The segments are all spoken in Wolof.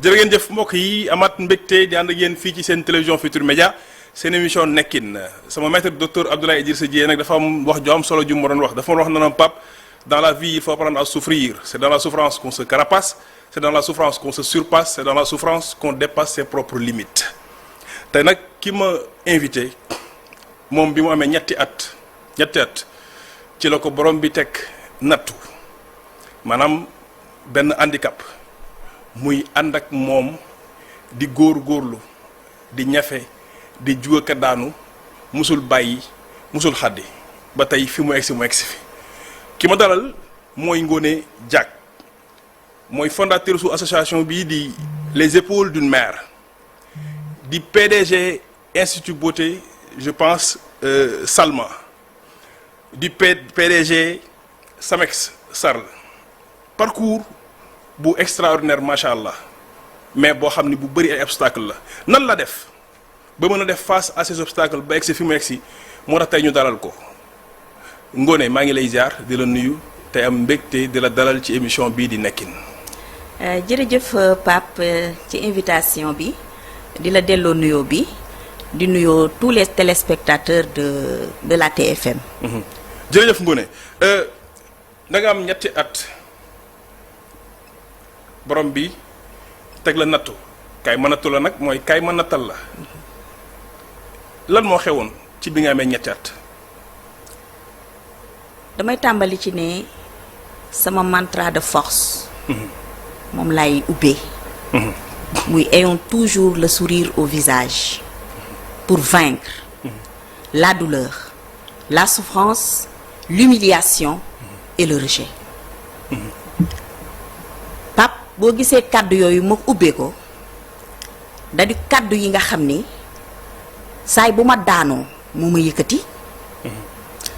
jërë ngeen jëf mbokk yi amaat mbégte di ànd ak yéen fii ci seen télévision Futurs Médias seen émission nekkin sama maître docteur Abdoulaye Idrissa Dieye nag dafa am wax ju am solo ju ma doon wax dafa ma wax na Pape dans la vie il faut apprendre à souffrir c'est dans la souffrance qu'on se carapace c'est dans la souffrance qu'on se surpasse c'est dans la souffrance qu'on dépasse ses propres limites tey nag ki ma invité moom bi mu amee ñetti at ci la ko borom bi teg nattu maanaam benn handicap muy ànd ak moom di góorlu di ñafe di juga daanu musul bàyyi musul xaddi ba tey fi mu egsi fi ki ma dalal mooy Ngoné Diack mooy fondateur su association bii di les épaules d'une mère di PDG Institut Beauté je pense Salma di PDG Samex Sarl parcours bu extraordinaire macha allah mais boo xam ni bu bëri ay obstacle la nan la def ba mën a def face à ces obstacles ba egsi fi mu egsi moo tax tey ñu dalal ko Ngoné maa ngi lay ziar di la nuyu tey am mbégte di la dalal ci émission bii di nekkin. jërëjëf Pape ci invitation bi di la delloo nuyoo bi di nuyoo tous les téléspectateurs de la TFM. jërëjëf Ngoné da nga am ñetti at. borom bi teg la nattu kaay ma nattu la nag mooy kaay ma nattal la lan moo xewoon ci bi nga amee ñetti at. damay tàmbali ci ne sama mantra de force. moom lay ubbee. muy ayons toujours le sourire au visage pour vaincre la douleur la souffrance l'humiliation et le rejet. boo gisee kàddu yooyu ma ubbee ko da di kàddu yi nga xam ni saay bu ma daanoo moo ma yëkkati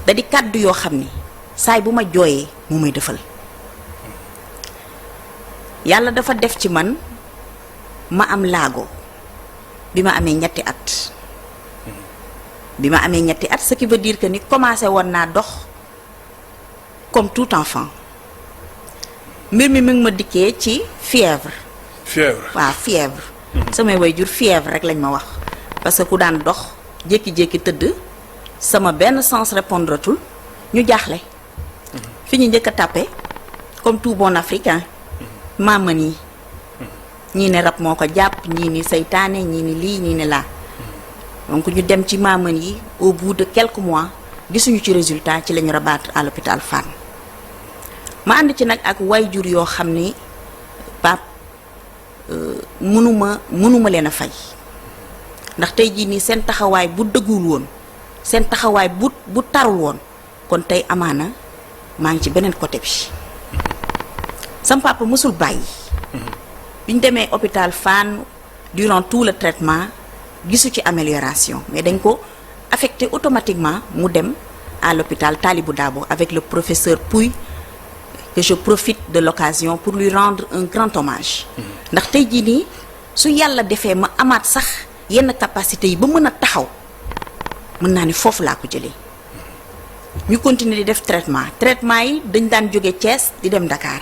da di kàddu yoo xam ni saay bu ma jooyee moo may defal yàlla dafa def ci man ma am laago bi ma amee ñetti at ce qui veut dire que ni commencé woon naa dox comme tout enfant mbir mi ngi ma dikkee ci fièvre. waaw fièvre. samay waajur fièvre rek lañ ma wax parce que ku daan dox jékki-jékki tëdd sama benn sens répondretul ñu jaaxle. fi ñu njëkk a tàppe comme tout bon africain maaman yi ñii ne rab moo ko jàpp ñii ni seytaane ñii ni lii ñii ni laa donc ñu dem ci maaman yi au bout de quelques mois gisuñu ci résultat ci lañu rabattre à l'hôpital Fann. ma ànd ci nag ak waajur yoo xam ni Pape mënuma leen a fay ndax tey jii nii seen taxawaay bu dëggul woon seen taxawaay bu tarul woon kon tey amaana maa ngi ci beneen côté bi sam papa mësul bàyyi bi ñu demee hôpital Fann durant tout le traitement gisu ci amélioration mais dañ ko affecté automatiquement mu dem à l'hôpital Talibou Dabo avec le professeur Pouy que je profite de l'occasion pour lui rendre un grand hommage ndax tey jii nii su yàlla defee ma amaat sax yenn capacité yi ba mën a taxaw mën naa ni foofu laa ko jëlee ñu continuer di def traitement yi dañ daan jóge Thiès di dem Dakar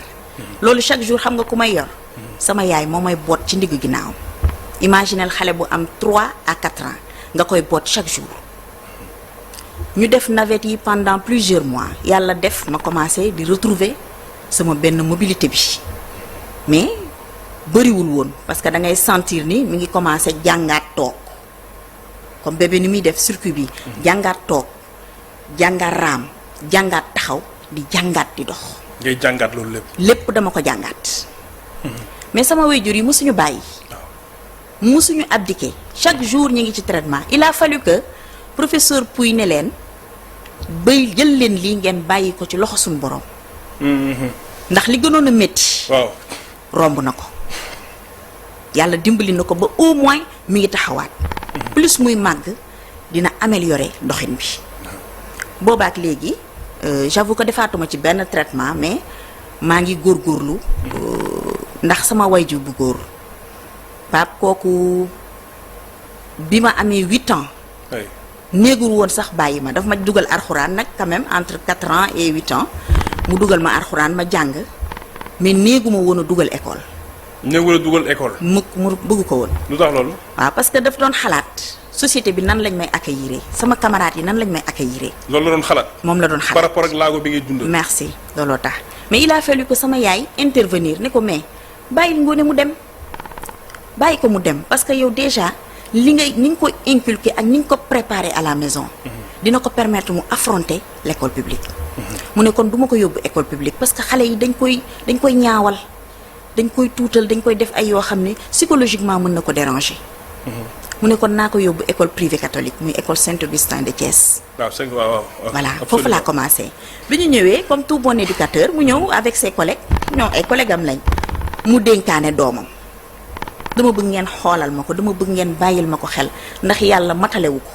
loolu chaque jour xam nga ku may yor sama yaay moo may boot ci ndiggu ginnaaw imaginel xale bu am 3 à 4 ans nga koy boot chaque jour ñu def navette yi pendant plusieurs mois yàlla def ma commencé di retrouver sama benn mobilité bi mais bëriwul woon parce que da ngay sentir ni mi ngi commencé jàngaat toog comme bébé ni muy def circuit bi jàngaat toog jàngaat raam jàngaat taxaw di jàngaat di dox. ngay jàngaat loolu lépp dama ko jàngaat. mais sama waajur yi mësuñu bàyyi. mësuñu abdiquer chaque jour ñu ngi ci traitement il a fallu que professeur Pouy ne leen bay jël leen lii ngeen bàyyi ko ci loxo suñu borom. ndax li gënoon a métti. waaw romb na ko yàlla dimbali na ko ba au moins mi ngi taxawaat. plus muy màgg dina améliorer doxin bi. boobaak léegi j'avoue que defaatuma ci benn traitement mais maa ngi góorgóorlu ndax sama wayju bu góor Pape kooku bi ma amee 8 ans. néegul woon sax bàyyi ma daf ma dugal arxuraan nag quand même entre 4 ans et 8 ans mu dugal ma arxuraan ma jàng mais néeguma woon a dugal école ñëw la dugal école. mu bëgg ko woon. lu tax loolu. waaw parce que daf doon xalaat société bi nan lañ may accueillir sama camarades yi nan lañ may accueillir. loolu la doon xalaat. moom la doon xalaat par rapport ak laago bi ngay dund. merci looloo tax mais il a fallu que sama yaay intervenir ne ko mais bàyyil Ngoné mu dem bàyyi ko mu dem parce que yow déjà li nga ni nga ko inculquer ak ni nga ko préparer à la maison. dina ko permettre mu affronter l'école publique. mu ne kon du ma ko yóbbu école publique parce que xale yi dañ koy ñaawal dañ koy tuutal dañ koy def ay yoo xam ne psychologiquement mën na ko déranger. mu ne kon naa ko yóbbu école privée catholique muy école Saint-Augustin de Thiès. waaw. voilà foofu laa commencé. bi ñu ñëwee comme tout bon éducateur mu ñëw avec ses collègues ñoom ay collègues am lañ mu dénkaane doomam dama bëgg ngeen xoolal ma ko dama bëgg ngeen bàyyil ma ko xel ndax yàlla matalewu ko.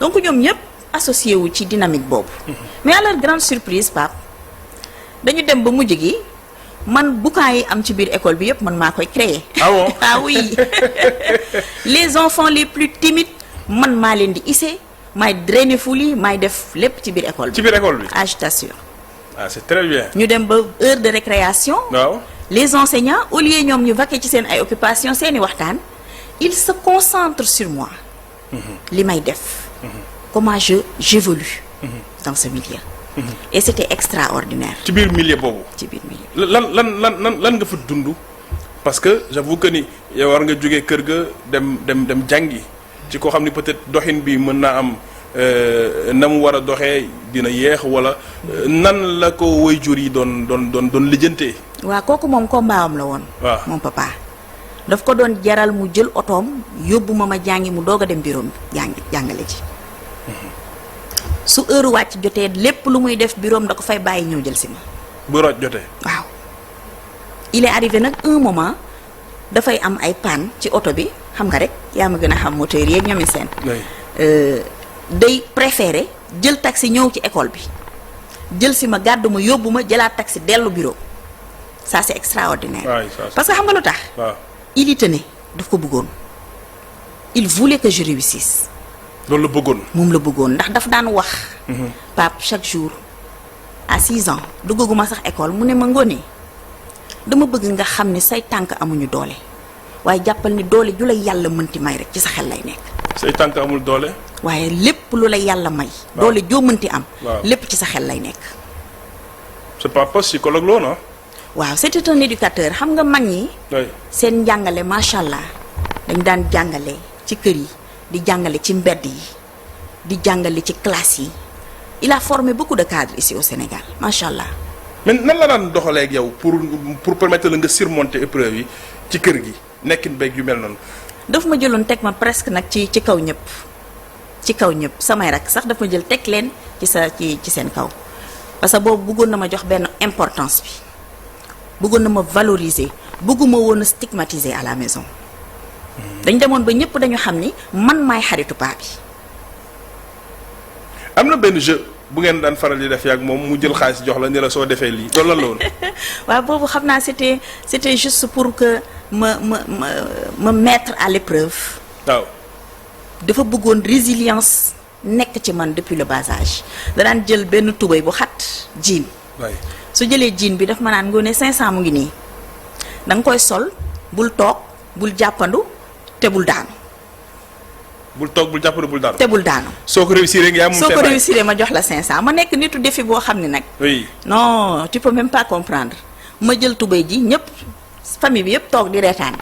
donc ñoom ñëpp associé wu ci dynamique boobu. mais à leur grande surprise Pape dañu dem ba mujj gi man boucan yi am ci biir école bi yëpp man maa koy créer. ah bon ah oui les enfants les plus timides man maa leen di hisser maay drainer foule yi maay def lépp ci biir école bi. ci biir école bi. ah je t'assure. ah c'est très bien. ñu dem ba heure de récréation. waaw. les enseignants au lieu ñoom ñu vaquer ci seen ay occupations seeni waxtaan ils se concentrent sur moi. li may def. comment j'évolue dans ce milieu. et c'était extraordinaire. ci biir milieu boobu. ci biir milieu. lan nga fa dund parce que j'avoue que ni yow war nga jógee kër ga dem jàngi ci koo xam ni peut-être doxin bi mën naa am na mu war a doxee dina yéex wala nan la ko waajur yi doon lijjantee. waaw kooku moom kombaawam la woon. waaw moom papa daf ko doon jaral mu jël otoom yóbbu ma jàngi mu doog a dem bureau jàngale ji. su heure wàcc jotee lépp lu muy def bureau da ko fay bàyyi ñëw jël si ma. bu root jotee. waaw il est arrivé nag un moment dafay am ay panne ci oto bi xam nga rek yaa ma gën a xam moteur yeeg ñoomi seen. day préféré jël taxi ñëw ci école bi jël si ma gàddu ma yóbbu ma jëlaat taxi dellu bureau ça c'est extraordinaire. parce que xam nga lu tax. waaw il y tenait daf ko bëggoon il voulait que je réussisse. loolu la bëggoon. moom la bëggoon ndax daf daan wax. Pape chaque jour à 6 ans duggaguma sax école mu ne ma Ngoné dama bëgg nga xam ne say tànk amuñu doole waaye jàppal ni doole ju la yàlla mënti may rek ci sa xel lay nekk. say tànk amul doole. waaye lépp lu la yàlla may. doole joo mënti am. lépp ci sa xel lay nekk. c'est pas psychologue loolu ah. waaw c'était un éducateur xam nga mag ñi. seen njàngale macha allah dañ daan jàngale ci kër yi. di jàngale ci mbedd yi di jàngale ci classe yi il a formé beaucoup de cadres ici au Sénégal macha allah. mais nan la daan doxalee ak yow pour permettre la nga surmonter épreuve yi ci kër gi nekkin beeg yu mel noonu. daf ma jëloon teg ma presque nag ci kaw ñëpp ci kaw ñëpp samay rak sax daf ma jël teg leen ci seen kaw parce que boobu bëggoon na ma jox benn importance bi bëggoon na ma valoriser bëgguma woon a stigmatiser à la maison. dañ demoon ba ñëpp dañu xam ni man maay xaritu paa bi. am na benn jeu bu ngeen daan faral di def yaak moom mu jël xaalis jox la ne la soo defee lii loolu lan la woon. waaw boobu xam naa c'était juste pour que ma mettre à l'épreuve. waaw. dafa bëggoon résilience nekk ci man depuis le bas âge da daan jël benn tubéy bu xat jean. waay su jëlee jean bi daf ma naan Ngoné 500 mu ngi nii da nga koy sol bul toog bul jàppandu. te bul daanu. bul toog bul jàppale bul daanu. te bul daanu. soo ko réussir rek yaa moom. soo ko réussir ma jox la 500 ma nekk nitu défi boo xam ne nag. oui non tu peux même pas comprendre ma jël tubéy ji ñëpp famille bi yëpp toog di reetaan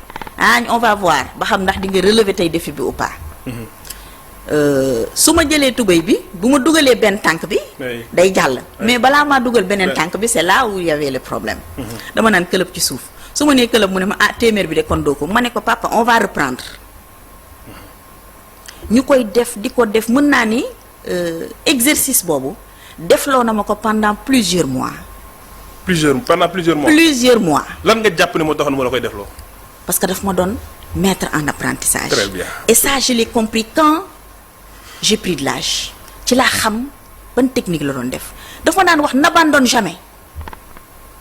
on va voir ba xam ndax di nga relever tey défi bi ou pas. su ma jëlee tubéy bi bu ma dugalee benn tànk bi. day jàll. mais balaa maa dugal beneen tànk bi c'est là où il y avait le problème. dama naan këlëb ci suuf. su ma nee këlëb mu ne ma téeméer bi de kon doo ko ma ne ko papa on va reprendre ñu koy def di ko def mën naa ni exercice boobu defloo na ma ko pendant plusieurs mois. pendant plusieurs mois. plusieurs mois. lan nga jàpp ne moo taxoon ma la koy defloo. parce que daf ma doon mettre en apprentissage. très bien. et ça je l'ai compris quand j'ai pris de l'âge ci laa xam ban technique la doon def daf ma daan wax n'abandonne jamais.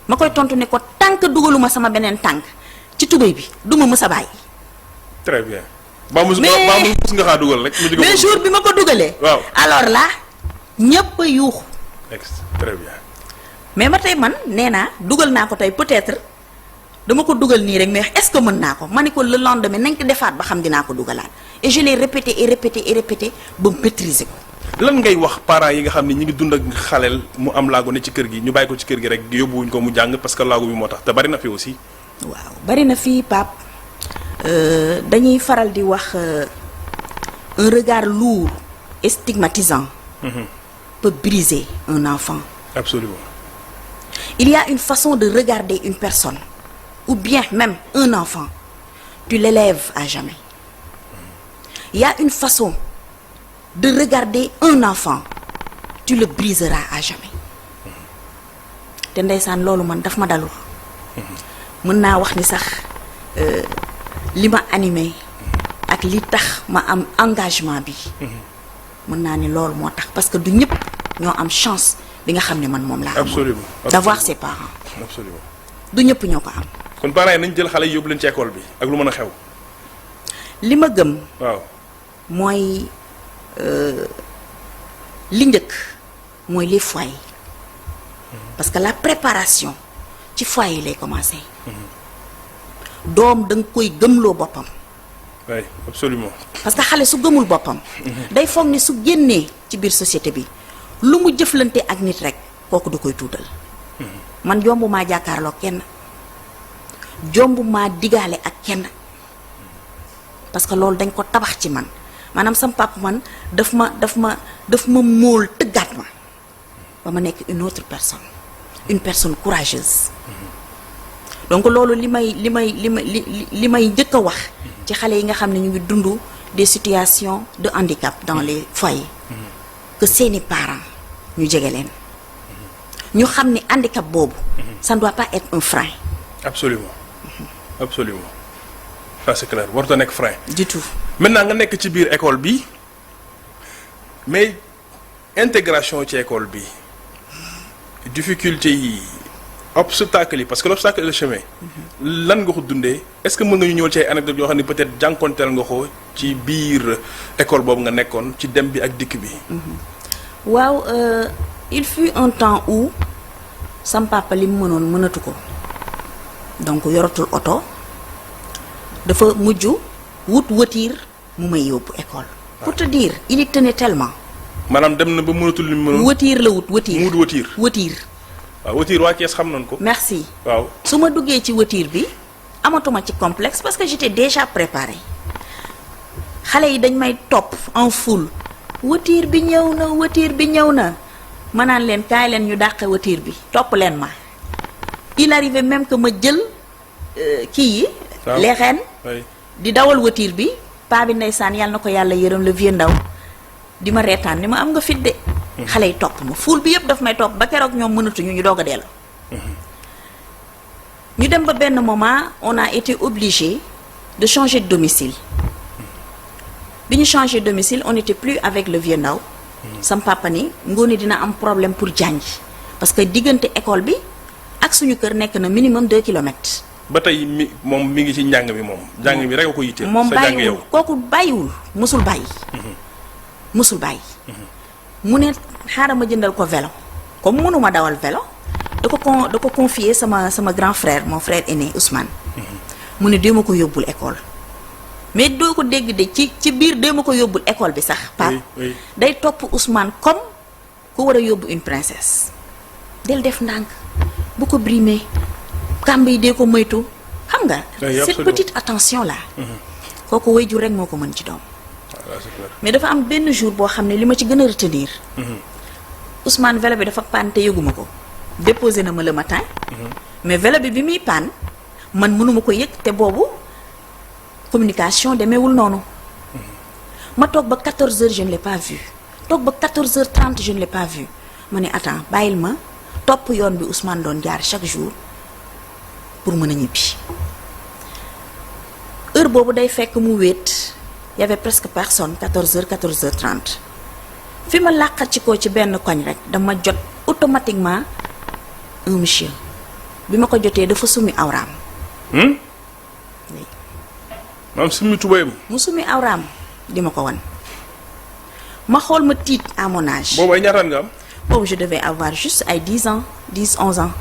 ma koy tontu ne ko tànk dugaluma sama beneen tànk ci tubéy bi duma mës a bàyyi. très bien. ba mus nga xaa dugal rek. mais jour bi ma ko dugalee. waaw alors là ñëpp a yuuxu. très bien. mais ba tey man nee naa dugal naa ko tey peut-être dama ko dugal nii rek mais est-ce que mën naa ko ma ne ko le lendemain nañ ko defaat ba xam dinaa ko dugalaat et je l'ai répété et répété et répété ba maîtriser ko. lan ngay wax parents yi nga xam ne ñi ngi dund ak xaleel mu am laago ne ci kër gi ñu bàyyi ko ci kër gi rek yóbbuwuñ ko mu jàng parce que laago bi moo tax te bari na fi aussi. waaw bari na fii Pape dañuy faral di wax un regard lourd et stigmatisant peut briser un enfant. Absolument. Il y a une façon de regarder une personne ou bien même un enfant, tu l'élèves à jamais. Il y a une façon de regarder un enfant, tu le briseras à jamais. te ndeysaan loolu man daf ma dalul. mën naa wax ni sax li ma animé ak li tax ma am engagement bi. mën naa ni loolu moo tax parce que du ñëpp ñoo am chance bi nga xam ne man moom laa am. Absolument. d'avoir ses parents. Absolument. du ñëpp ñoo ko am. kon parents yi nañ jël xale yi yóbbu leen ci école bi ak lu mën a xew. li ma gëm. waaw. mooy li njëkk mooy les foyers parce que la préparation ci foyer lay commencer. doom da nga koy gëmloo boppam. oui absolument. parce que xale su gëmul boppam. day foog ni su génnee ci biir société bi lu mu jëflante ak nit rek kooku da koy tuutal. man jombu maa jàkkaarloo kenn jombu maa digaale ak kenn parce que loolu dañ ko tabax ci man maanaam sama papa man daf ma móol tëggaat ma ba ma nekk une autre personne une personne courageuse. donc loolu li may njëkk a wax ci xale yi nga xam ne ñu ngi dund des situations de handicap dans les foyers que seeni parents ñu jege leen ñu xam ne handicap boobu ça ne doit pas être un frein. Absolument. Absolument. Ça c'est clair warut a nekk frein. du tout. maintenant nga nekk ci biir école bi mais intégration ci école bi difficulté yi obstacle yi parce que l'obstacle est le chemin. lan nga ko dundee est-ce que mën nga ñu ñëwal ci ay anecdote yoo xam ne peut-être jànkonteel nga ko ci biir école boobu nga nekkoon ci dem bi ak dikk bi. waaw il fut un temps où sam papa li mu mënoon mënatu ko donc yoratul oto dafa mujj wut watiir mu may yóbbu école. pour te dire il y tenait tellement. maanaam dem na ba mënatul li mu mënoon. watiir la wut watiir mu wut watiir. watiir. waaw watiir waa Thiès xam nañ ko. merci. waaw su ma duggee ci watiir bi amatuma ci complexe parce que j'étais déjà préparée xale yi dañ may topp en foule watiir bi ñëw na watiir bi ñëw na ma naan leen kaay leen ñu dàqe watiir bi topp leen ma il arrivait même que ma jël kii yi. les rênes di dawal watiir bi paa bi ndeysaan yàlla na ko yàlla yërëm le vieux ndaw di ma reetaan ni ma am nga fit de. xale yi topp ma foule bi yëpp daf may topp ba keroog ñoom mënatuñu ñu doog a dellu. ñu dem ba benn moment on a été obligé de changer de domicile bi ñu changer de domicile on n'était plus avec le vieux ndaw. sam papa ni ngoone dina am problème pour jàngi parce que diggante école bi ak suñu kër nekk na minimum 2 kilomètres. ba tey moom mi ngi ci njàng mi moom njàng mi rek a ko yitteel. moom sa jàng bàyyiwul yow kooku bàyyiwul musul bàyyi. musul bàyyi. mu ne xaaral ma jëndal ko vélo comme mënuma dawal vélo da ko confier sama grand frère mon frère aîné Ousmane. mu ne dee ma ko yóbbul école mais doo ko dégg de ci biir dee ma ko yóbbul école bi sax. Pape oui. day topp Ousmane comme ku war a yóbbu une princesse. del def ndànk bu ko brimer kàmb yi dee ko moytu xam nga. cette petite attention là. kooku waajur rek moo ko mën ci doom. mais dafa am benn jour boo xam ne li ma ci gën a retenir. Ousmane vélo bi dafa panne te yëguma ko. déposé na ma le matin. mais vélo bi muy panne man mënuma ko yëg te boobu communication demeewul noonu. ma toog ba 14h je ne l'ai pas vu toog ba 14h30 je ne l'ai pas vu ma ne attends bàyyil ma topp yoon bi Ousmane doon jaar chaque jour pour mën a ñibbi heure boobu day fekk mu wéet. y avait presque personne 14h 14h30 fi ma làqat ci ko ci benn koñ rek dama jot automatiquement un monsieur bi ma ko jotee dafa summi awraam. maam summi tubayam. mu summi awraam di ma ko wan ma xool ma tiit à mon âge. boobu ay ñaataan nga am. boobu je devais avoir juste ay 10 ans 10 11 ans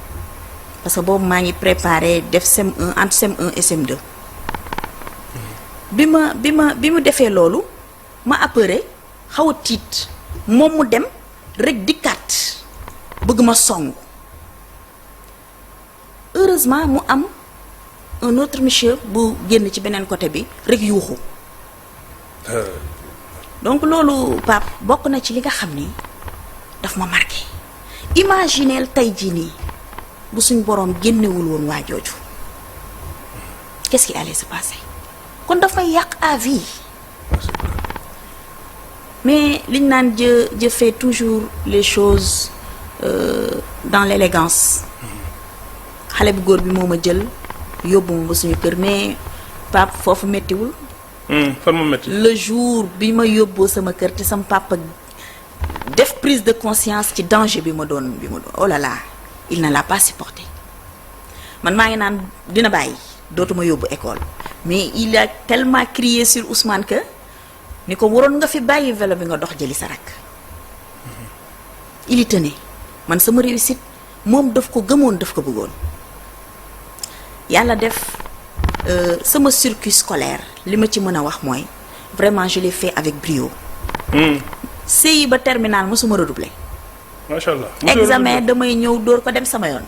parce que boobu maa ngi préparé def CM1 entre CM1 et CM2 bi mu defee loolu ma appeuré xaw a tiit moom mu dem rek dikkaat bëgg ma song heureusement mu am un autre monsieur bu génn ci beneen côté bi rek yuuxu donc loolu Pape bokk na ci li nga xam ni daf ma marqué imagineel tey jii nii bu suñ boroom génnewul woon waa jooju qu'est-ce qui allait se passer kon dafay yàq à vie mais liñ naan Dieu fait toujours les choses dans l'élégance xale bu góor bi moo ma jël yóbbu ma ba suñu kër mais Pape foofu méttiwul fan ma métti le jour bi ma yóbboo sama kër te sama papa def prise de conscience ci danger bi ma doon oh là là il ne l'a pas supporté man maa ngi naan dina bàyyi dootuma yóbbu école mais il a tellement crié sur Ousmane que ni ko waroon nga fi bàyyi vélo bi nga dox jëli sa rakk il y tenait man sama réussite moom daf ko gëmoon daf ko bëggoon yàlla def sama circuit scolaire li ma ci mën a wax mooy vraiment je l'ai fait avec brio CI ba terminal mosuma redoubler macha allah examen damay ñëw dóor ko dem sama yoon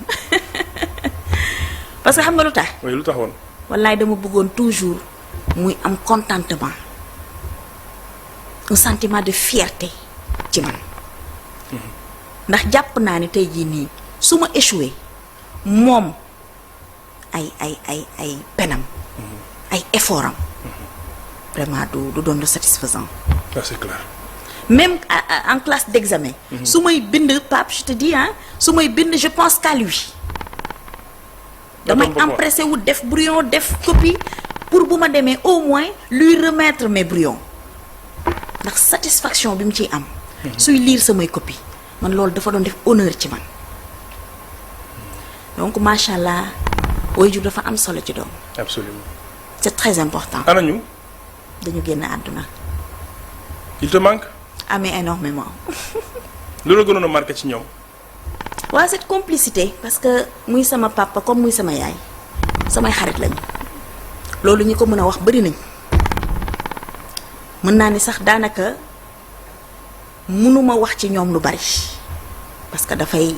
parce que xam nga lu tax oui lu tax woon wallaay dama bëggoon toujours muy am contentement un sentiment de fierté ci man ndax jàpp naa ni tey jii nii su ma échoué moom ay penam ay effort am vraiment du doon lu satisfaisant ça c'est clair même en classe d'examen su may bind Pape je te dis su may bind je pense qu'à lui damay empressé wu def brouillon def copie pour bu ma demee au moins lui remettre mes brouillons ndax satisfaction bi mu ciy am suy lire samay copie man loolu dafa doon def honneur ci man donc macha allah waajur dafa am solo ci doom absolument c'est très important ana ñu dañu génn àdduna il te manque amee énormément lu la gënoon a marqué ci ñoom waaw cette complicité parce que muy sama papa comme muy sama yaay samay xarit lañu loolu ñi ko mën a wax bari nañ mën naa ni sax daanaka mënuma wax ci ñoom lu bari parce que dafay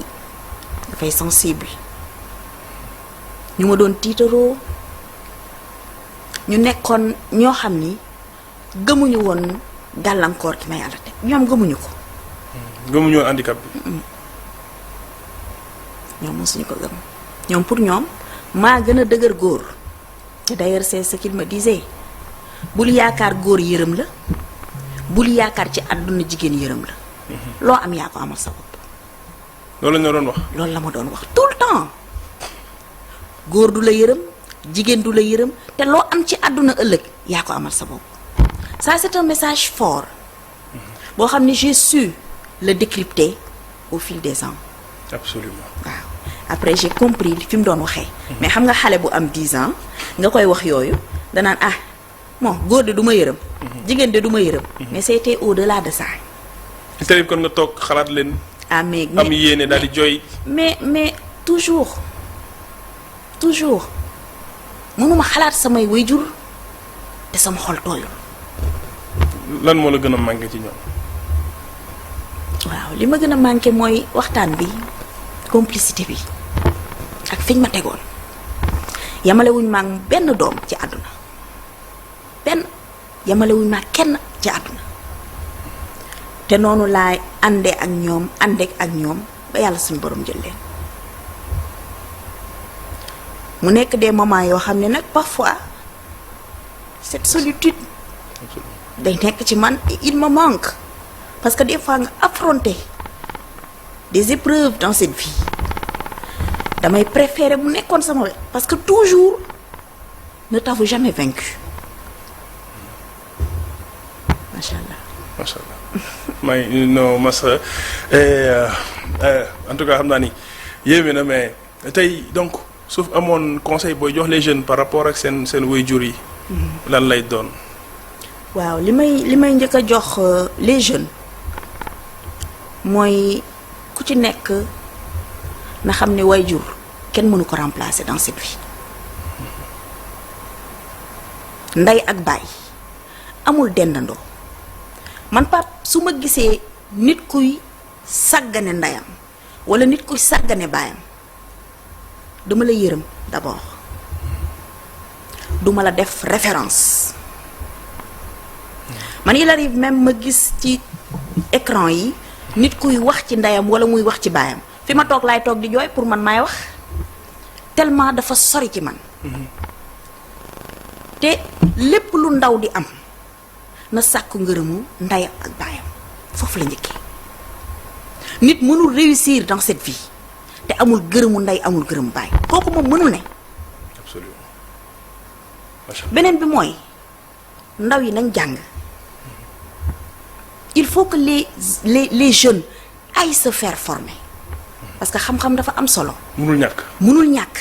sensible ñu ma doon tiitaroo ñu nekkoon ñoo xam ni gëmuñu woon gàllankoor ki ma yàlla teg ñoom gëmuñu ko gëmuñu woon handicap bi ñoom mosuñu ko gëm ñoom pour ñoom maa gën a dëgër góor te d'ailleurs c'est ce qu'il me disait bul yaakaar góor yërëm la bul yaakaar ci àdduna jigéen yërëm la loo am yaa ko amal sa bopp loolu la doon wax loolu la ma doon wax tout le temps góor du la yërëm jigéen du la yërëm te loo am ci àdduna ëllëg yaa ko amal sa bopp ça c'est un message fort boo xam ne j'ai su le décrypter au fil des ans absolument waaw après j'ai compris fi mu doon waxee mais xam nga xale bu am 10 ans nga koy wax yooyu danaan bon góor de du ma yërëm jigéen de du ma yërëm mais c'était au-delà de ça il t'arrive kon nga toog xalaat leen mais am yéene daal di jooy mais toujours mënuma xalaat samay waajur te sama xol tooyul lan moo la gën a manqué ci ñoom waaw li ma gën a manqué mooy waxtaan bi complicité bi ak fiñ ma tegoon yamalewuñ ma ak benn doom ci àdduna yamalewuñ ma kenn ci àdduna te noonu laay àndee ak ñoom ba yàlla suñu borom jël leen mu nekk des moments yoo xam ne nag parfois cette solitude day nekk ci man et il me manque parce que des fois nga affronter des épreuves dans cette vie damay préférer mu nekkoon sama wet parce que toujours ne t'avoue jamais vaincu macha allah non masa en tout cas xam naa ni yéeme na mais tey donc suuf amoon conseil booy jox les jeunes par rapport ak seen waajur yi lan lay doon waaw li may njëkk a jox les jeunes mooy ku ci nekk na xam ne waajur kenn mënu ko remplacer dans cette vie. ndey ak baay amul dendandoo man pap su ma gisee nit kuy sàggane ndeyam wala nit kuy sàggane baayam dama la yërëm d'abord duma la def référence man il arrive même ma gis ci écran yi nit kuy wax ci ndeyam wala muy wax ci baayam fi ma toog laay toog di jooy pour man maay wax tellement dafa sori ci man te lépp lu ndaw di am na sàkku ngërëmu ndeyam ak baayam foofu la njëkkee nit mënul réussir dans cette vie te amul gërëmu ndey amul gërëmu baay kooku moom mënul ne. absolument. beneen bi mooy ndaw yi nañ jàng il faut que les jeunes aillent se faire former parce que xam-xam dafa am solo. mënul ñàkk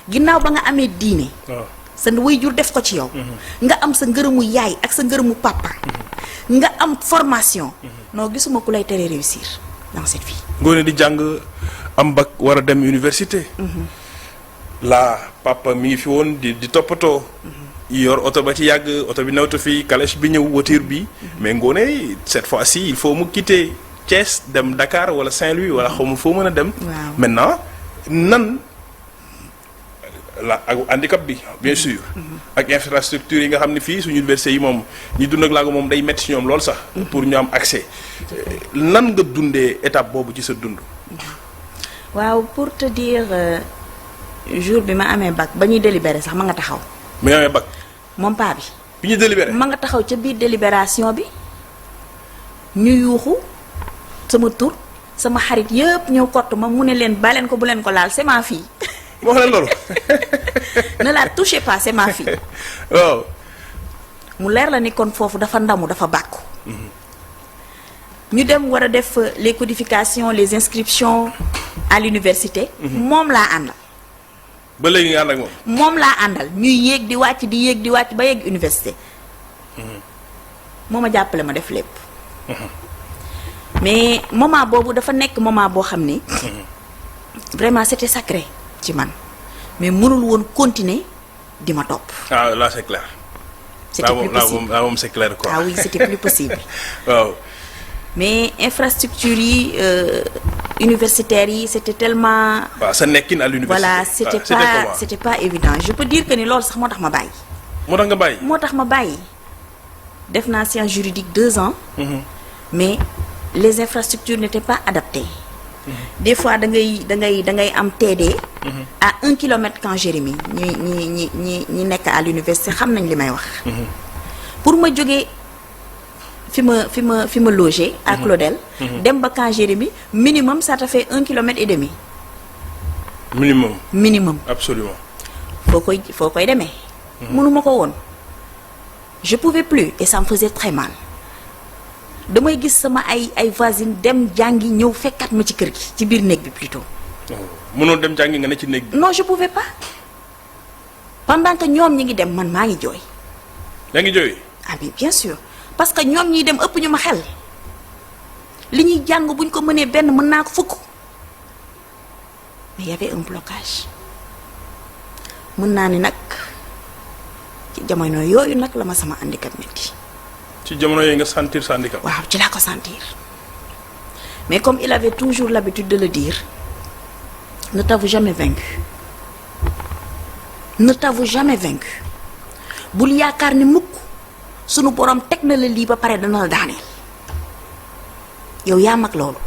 ginnaaw ba nga amee diine. sa waajur def ko ci yow. nga am sa ngërëmu yaay ak sa ngërëmu papa. nga am formation. non gisuma ku lay tere réussir dans cette vie. ngoone di jàng am bac war a dem université. la papa mi ngi fi woon di toppatoo. yor oto ba ci yàgg oto bi nawtu fi calèche bi ñëw voiture bi. mais ngoone cette fois-ci il faut mu quitter Thiès dem Dakar wala Saint-Louis wala xaw ma foo mën a dem. maintenant nan. la ak handicap bi bien sûr. ak infrastructure yi nga xam ne fii suñu université yi moom ñi dund ak laago moom day métti si ñoom lool sax. pour ñu am accès nan nga dundee étape boobu ci sa dund. waaw pour te dire jour bi ma amee bac ba ñuy délibéré sax ma nga taxaw. bi nga amee bac. moom paa bi. bi ñuy délibéré ma nga taxaw ca biir délibération bi ñu yuuxu sama tur sama xarit yëpp ñëw kott ma mu ne leen baleen ko bu leen ko laal c'est ma fille. moo xam ne loolu. ne la touchez pas c'est ma fille. waaw. mu leer la ni kon foofu dafa ndamu dafa bàkku. ñu dem war a def les codifications les inscriptions à l'université. moom laa àndal. ba léegi nga ànd ak moom. moom laa àndal ñuy yéeg di wàcc di yéeg di wàcc ba yegg université. moo ma jàppale ma def lépp. mais moment boobu dafa nekk moment boo xam ni. vraiment c'était sacré. ci man mais mënul woon continuer di ma topp. ah là c'est clair. c'était plus possible là moom c'est clair quoi. ah oui c'était plus possible. waaw. mais infrastructure yi universitaires yi c'était tellement. waaw sa nekkin à l'université. voilà c'était pas évident je peux dire que ni loolu sax moo tax ma bàyyi. moo tax nga bàyyi. moo tax ma bàyyi def naa science juridique 2 ans. mais les infrastructures n'étaient pas adaptées. des fois da ngay am TD. à 1 kilomètre Camp Jérémie ñi nekk à l'université xam nañ li may wax. pour ma jógee fi ma logé. à Claudel. dem ba Camp Jérémie minimum ça te fait 1 kilomètre et demi. minimum. absolument. foo koy demee. mënuma ko woon. je pouvais plus et ça me faisait très mal. damay gis sama ay voisines dem jàngi ñëw fekkat ma ci kër gi ci biir néeg bi plutôt. mënoon dem jàngi nga ne ci néeg bi. non je pouvais pas pendant que ñoom ñi ngi dem man maa ngi jooy. yaa ngi jooy. ah oui bien sûr parce que ñoom ñiy dem ëpp ñu ma xel li ñuy jàng buñ ko mënee benn mën naa ko fukk mais y avait un blocage mën naa ni nag ci jamono yooyu nag la ma sama handicap metti. ci jamono yooyu nga sentir sa handicap. waaw ci laa ko sentir mais comme il avait toujours l'habitude de le dire ne t'avoue jamais vaincu ne t'avoue jamais vaincu bul yaakaar ni mukk sunu borom teg na la lii ba pare dana la daaneel yow yaa mag loolu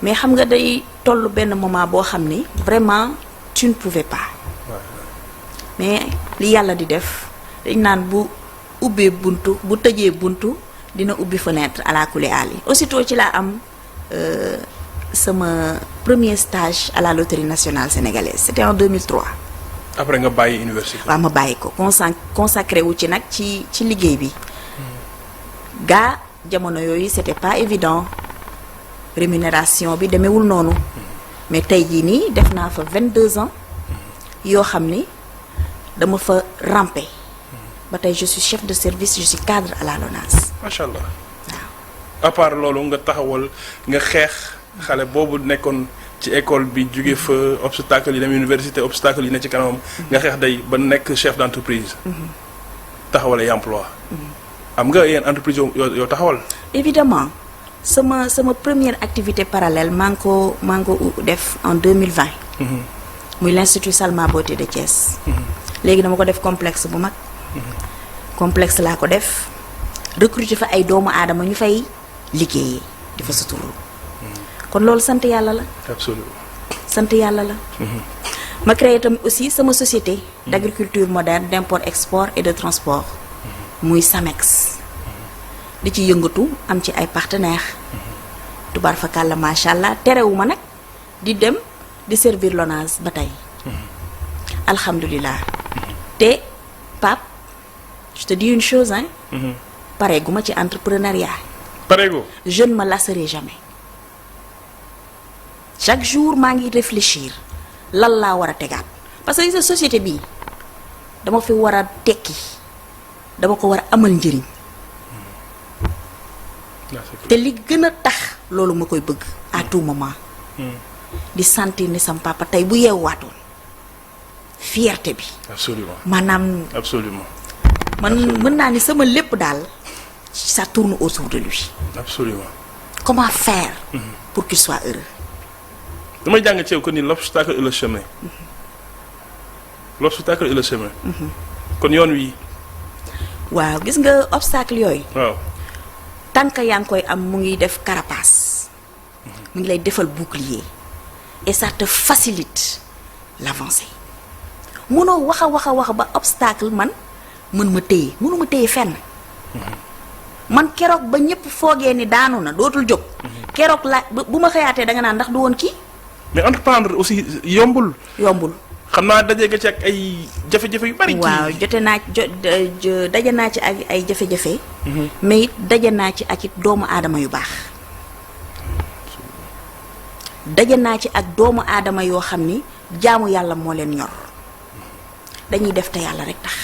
mais xam nga day tollu benn moment boo xam ni vraiment tu ne pouvais pas mais li yàlla di def dañ naan bu ubbee buntu bu tëjee buntu dina ubbi fenêtre à la kulli ali aussitôt ci laa am sama premier stage à la loterie nationale sénégalaise c'était en 2003. après nga bàyyi université. waaw ma bàyyi ko consacré wu ci nag ci liggéey bi. gaa jamono yooyu c'était pas évident rémunération bi demewul noonu. mais tey jii nii def naa fa 22 ans yoo xam ni dama fa ramper. ba tey je suis chef de service je suis cadre à la LONASE. macha allah. waaw. à part loolu nga taxawal nga xeex xale boobu nekkoon ci école bi jóge fa obstacle yi dem université obstacle yi ne ci kanamam nga xeex day ba nekk chef d'entreprise taxawal ay emploi am nga yenn entreprise yoo taxawal. évidemment sama première activité parallèle maa ngi ko def en 2020. muy l'Institut Salma Beauté de Thiès. léegi dama ko def complexe bu mag. complexe laa ko def recruter fa ay doomu aadama ñu fay liggéeyee di fa suturu kon loolu sant yàlla la. absolument sant yàlla la. ma créé tamit aussi sama société d'agriculture moderne d'import export et de transport. muy SAMEX. di ci yëngatu am ci ay partenaires. tubaar fakàlla macha allah terewuma nag di dem di servir l'ONAS ba tey. alhamdulilah. te Pape je te dis une chose hein. pareeguma ci entrepreneuriat. pareego. je ne me lasserai jamais. chaque jour maa ngi réfléchir lan laa war a tegaat parce que sa société bii dama fi war a tekki dama ko war a amal njëriñ. te li gën a tax loolu ma koy bëgg à tout moment. di sentir ni sam papa tey bu yeewaatoon fierté bi. absolument maanaam. absolument man mën naa ni sama lépp daal ça tourne autour de lui. absolument comment faire. pour qu'il soit heureux. damay jàng ci yow ko ni l'obstacle et le chemin. l'obstacle et le chemin. kon yoon wi. waaw gis nga obstacle yooyu. waaw. tànk yaa ngi koy am mu ngi def carapace. mu ngi lay defal bouclier. et ça te facilite l'avancée. mënoo wax a wax ba obstacle man mën ma téye mënuma téye fenn. man keroog ba ñëpp foogee ni daanu na dootul jóg. keroog la bu ma xëyaatee danga naan ndax du woon kii. mais entreprendre aussi yombul. yombul. xam naa daje nga ci ak ay jafe-jafe yu bari. waaw jote naa daje naa ci ak ay jafe-jafe. mais it daje naa ci ak it doomu aadama yu baax. daje naa ci ak doomu aadama yoo xam ni jaamu yàlla moo leen ñor dañuy def te yàlla rek tax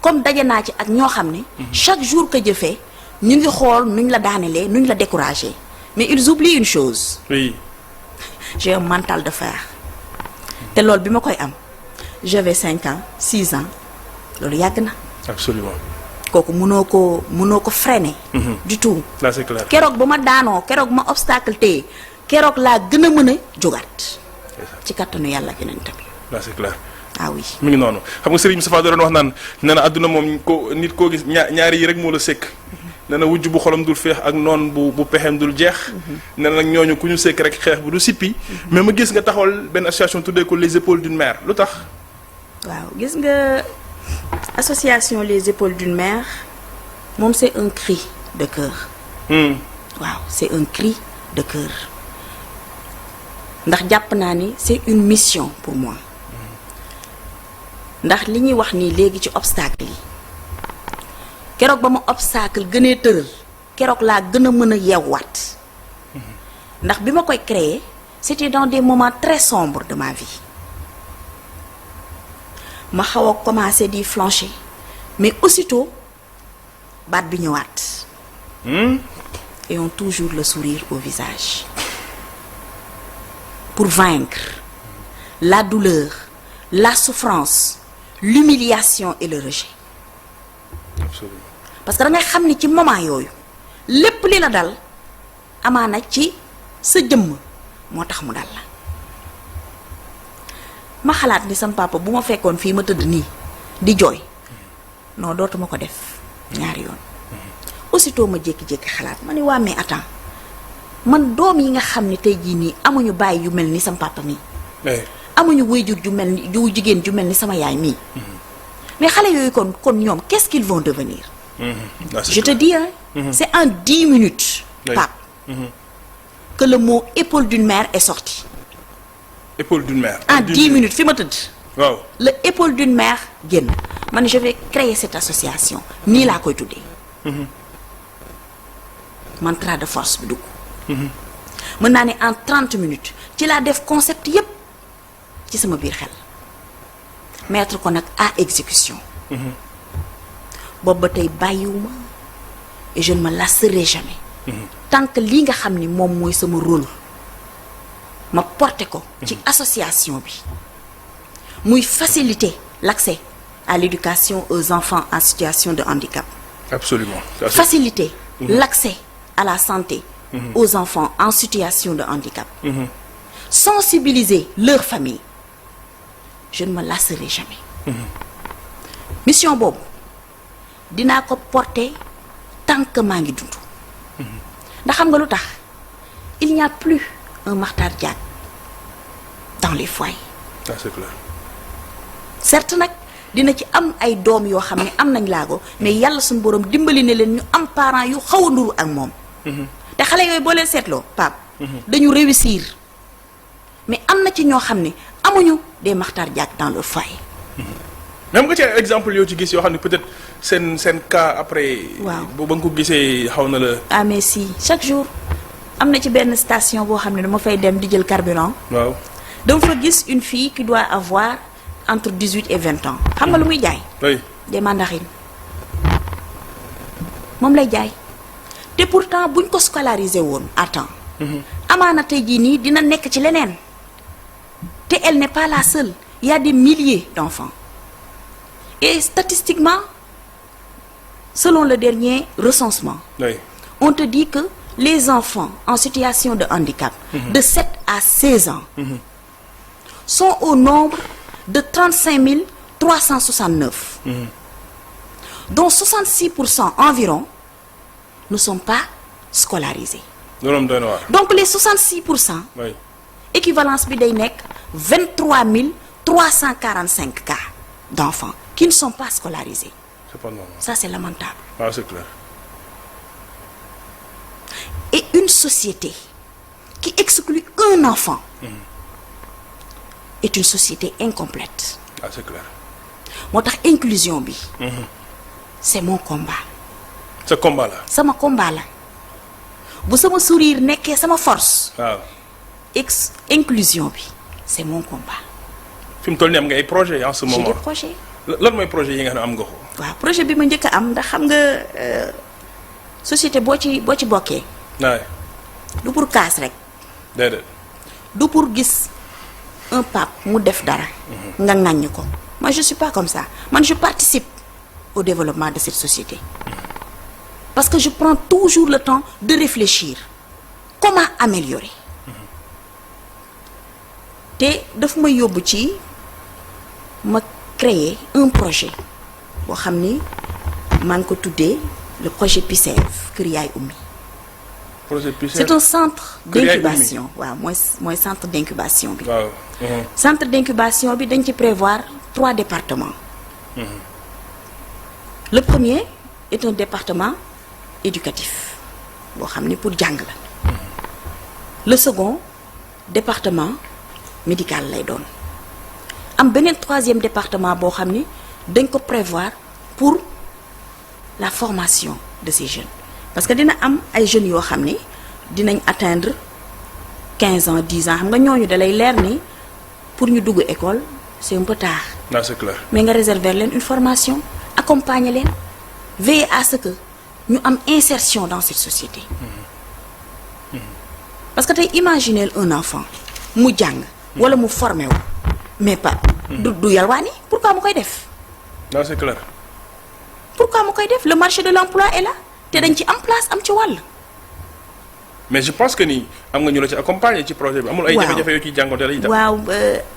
comme daje naa ci ak ñoo xam ni. chaque jour que jëfee ñu ngi xool nuñ la daanelee nuñ la décourager mais ils oublient une chose. oui. j'ai un mental de fer. te loolu bi ma koy am j'avais 5 ans 6 ans loolu yàgg na. absolument. kooku mënoo ko freiner. du tout. là c'est clair. keroog ba ma daanoo keroog ma obstacle téye keroog laa gën a mën a jógaat. ci kattanu yàlla yeneen tamit. là c'est clair. ah oui. mi ngi noonu xam nga Serigne Moustapha doon wax naan nee na àdduna moom ko nit koo gis ñaari yi rek moo la sekk. nee na wujj bu xolam dul feex ak noon bu pexeem dul jeex. nee na nag ñooñu ku ñu sekk rek xeex bu du sippi. mais ma gis nga taxawal benn association tuddee ko les épaules d'une mère lu tax. waaw gis nga association les épaules d'une mère moom c'est un cri de cœur. waaw c'est un cri de cœur ndax jàpp naa ni c'est une mission pour moi. ndax li ñuy wax nii léegi ci obstacle yi keroog ba ma obstacle gënee tëral keroog laa gën a mën a yeewaat ndax bi ma koy créer c'était dans des moments très sombres de ma vie ma xaw a commencé di flancher mais aussitôt baat bi ñëwaat. et ont toujours le sourire au visage pour vaincre la douleur la souffrance l'humiliation et le rejet. absolument. parce que da ngay xam ni ci moment yooyu lépp li la dal amaana ci sa jëmm moo tax mu dal la ma xalaat ni sam papa bu ma fekkoon fii ma tëdd nii di jooy non dootuma ko def ñaari yoon. aussitôt ma jékki-jékki xalaat ma ni waa mais attends man doom yi nga xam ni tey jii nii amuñu baay yu mel ni sam papa mii. amuñu waajur ju mel ni ju jigéen ju mel ni sama yaay mii. mais xale yooyu kon ñoom qu'est-ce qu'ils vont devenir. je te dis hein. c'est en 10 minutes. Pape. que le mot épaule d'une mère est sorti. épaule d'une mère. en 10 minutes fi ma tëdd. waaw le épaule d'une mère génn man je vais créer cette association nii laa koy tuddee. mantra de force bi dugg. mën naa ne en 30 minutes ci laa def concept yépp ci sama biir xel mettre ko nag à exécution. boobu ba tey bàyyiwuma et je ne me lasserai jamais. tant que lii nga xam ni moom mooy sama rôle ma porté ko ci association bi muy faciliter l'accès à l'éducation aux enfants en situation de handicap. Absolument. Faciliter l'accès à la santé aux enfants en situation de handicap. Sensibiliser leur famille. Je ne me lasserai jamais. Mission boobu dinaa ko porter tant que maa ngi dund. ndax xam nga lu tax il n'y a plus un Makhtar Diack dans les foyers. Ah, c'est clair. Certes nag dina ci am ay doom yoo xam ne am nañ laago mais yàlla suñu borom dimbali ne leen ñu am parents yu xaw a nduru ak moom. te xale yooyu boo leen seetloo Pape. dañu réussir mais am na ci ñoo xam ne amuñu des Makhtar Diack dans leur foyer. même nga ci ay exemple yoo ci gis yoo xam ne peut-être seen cas après. waaw ba nga ko gisee xaw na la. ah mais si chaque jour am na ci benn station boo xam ne dama fay dem di jël carburant. waaw dama fa gis une fille qui doit avoir entre 18 et 20 ans xam nga lu muy jaay. oui des mandarines moom lay jaay te pourtant buñ ko scolariser woon à temps. amaana tey jii nii dina nekk ci leneen te elle n'est pas la seule il y a des milliers d'enfants et statistiquement selon le dernier recensement. oui on te dit que les enfants en situation de handicap. de 7 à 16 ans. sont au nombre de 35 369. dont 66% environ ne sont pas scolarisés. loolu am doy na waar. donc les 66%. oui équivalence bi day nekk 23 345 cas d'enfants qui ne sont pas scolarisés. c'est pas normal. Ça c'est lamentable. Ah, c'est clair. Et une société qui exclut un enfant est une société incomplète. Ah, c'est clair. moo tax inclusion bi. c'est mon combat. ce combat là. sama combat la bu sama sourire nekkee sama force. waaw. inclusion bi c'est mon combat. fi mu toll nii am nga ay projets en ce j'ai moment. des projets. lan mooy projet yi nga xam ne am nga ko. waaw projet bi ma njëkk a am ndax xam nga société boo ci bokkee. waay du pour kaas rek. déedéet. du pour gis un pape mu def dara. nga ŋàññ ko. moi je suis pas comme ça man je participe au développement de cette société. parce que je prends toujours le temps de réfléchir comment améliorer. te daf may yóbbu ci ma créer un projet boo xam ni maa ngi ko tuddee le projet PICEV Kër Yaay Oumy. projet PICEV c'est un centre Kër Yaay d'incubation waaw mooy centre d'incubation bi. waaw. centre d'incubation bi dañ ci prévoir 3 départements. le premier est un département éducatif boo xam ni pour jàng la. le second département médical lay doon. am beneen 3e département boo xam ni dañ ko prévoir pour la formation de ces jeunes parce que dina am ay jeunes yoo xam ni dinañ atteindre 15 ans 10 ans xam nga ñooñu dalay leer ni pour ñu dugg école c'est un peu tard. non c'est clair. mais nga réserver leen une formation accompagner leen veiller à ce que ñu am insertion dans cette société. parce que tey imaginer un enfant mu jàng. wala mu formé wu mais pas. du yalwaani pourquoi mu koy def. non c'est clair. pourquoi mu koy def le marché de l'emploi est là te dañ ci am place am ci wàll. mais je pense que ni am nga ñu la ci accompagner ci projet bi. amul ay waaw jafe-jafe yoo ciy jànkonteel itam. waaw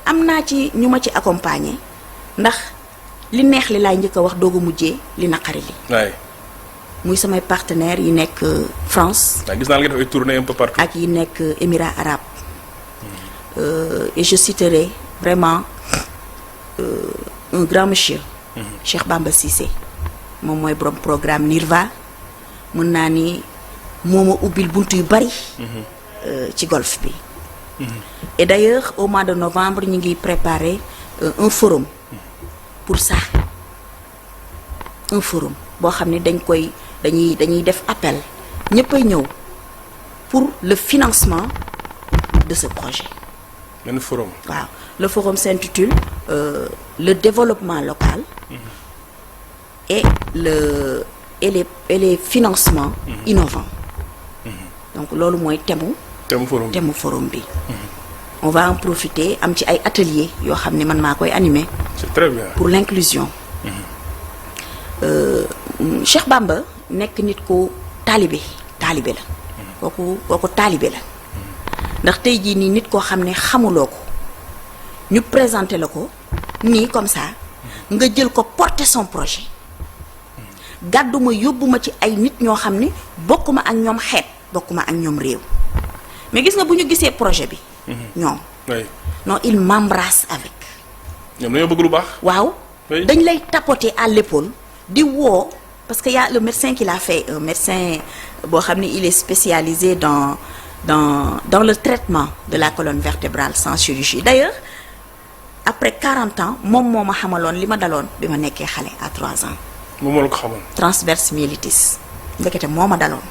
am naa ci ñu ma ci accompagner ndax li neex li laay njëkk a wax doog a mujjee li naqari li. waay. muy samay partenaires yi nekk France. waaw gis naa la nga def ay tournées un peu partout. ak yi nekk Émirats arabes. Et je citerai vraiment un grand monsieur. Cheikh Bamba Cissé. moom mooy borom programme NIRVA. mën naa ni moo ma ubbil buntu yu bari. ci golfe bi. et d'ailleurs au mois de novembre ñu ngi préparer un forum pour ça. un forum boo xam ne dañuy def appel ñëppay ñëw pour le financement de ce projet. benn forum. waaw le forum s'intitule le développement local. et les financements innovants. donc loolu mooy thème forum thème forum bi. on va en profiter am ci ay ateliers yoo xam ne man maa koy animer. c'est très bien. pour l'inclusion. Cheikh Bamba nekk nit ku taalibe la. kooku taalibe la. ndax tey jii nii nit koo xam ne xamuloo ko ñu présenter la ko nii comme ça nga jël ko porter son projet gàdduma yóbbuma ci ay nit ñoo xam ne bokkuma ak ñoom xeet bokkuma ak ñoom réew mais gis nga bu ñu gisee projet bi. ñoom. oui. non il m'embrasse avec. ñoom dañoo bëgg lu baax. waaw. oui. dañ lay tapoter à l'épaule di woo parce que y a le médecin qui l'a fait un médecin boo xam ne il est spécialisé dans le traitement de la colonne vertébrale sans chirurgie d'ailleurs après 40 ans moom moo ma xamaloon li ma daloon bi ma nekkee xale à 3 ans. moom moo la ko xamoon. transverse myélitis ndekete moo ma daloon